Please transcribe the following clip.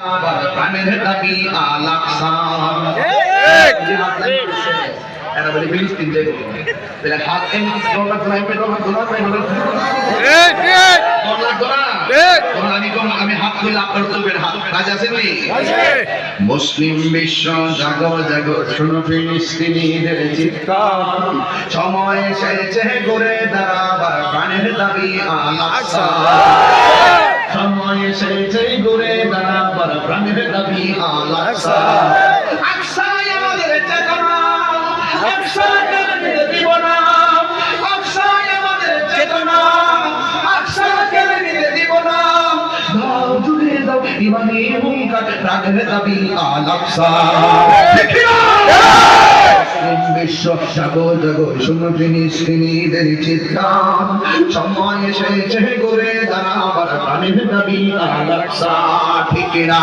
প্রাণের দাবি আল-আকসা। এরা বলে ফিলিস্তিন যাইব বলে হাত এম ডলার আমি হাত খুলে আপনার তুলবেন হাত রাজা আছেন নি? মুসলিম বিশ্ব জাগো জাগো শোনো ফিলিস্তিনিদের চিৎকার, সময় এসেছে ঘুরে দাঁড়াবার প্রাণের দাবি আল-আকসা। সময় এসেছে ঘুরে দাঁড়াবার প্রাণের দাবি আল-আকসা। আকসাই আমাদের চেতনা, আকসাকে মেনে দিব না। আকসাই আমাদের চেতনা, আকসাকে মেনে দিব না। দাও জুড়ে দাও ইমানি হুঙ্কার, প্রাণের দাবি আল-আকসা। বিশ্ব জাগো জাগো শোনো ফিলিস্তিনিদের চিৎকার, সময় এসেছে ঘুরে দাঁড়াবার প্রাণের দাবি আল-আকসা। ঠিক না?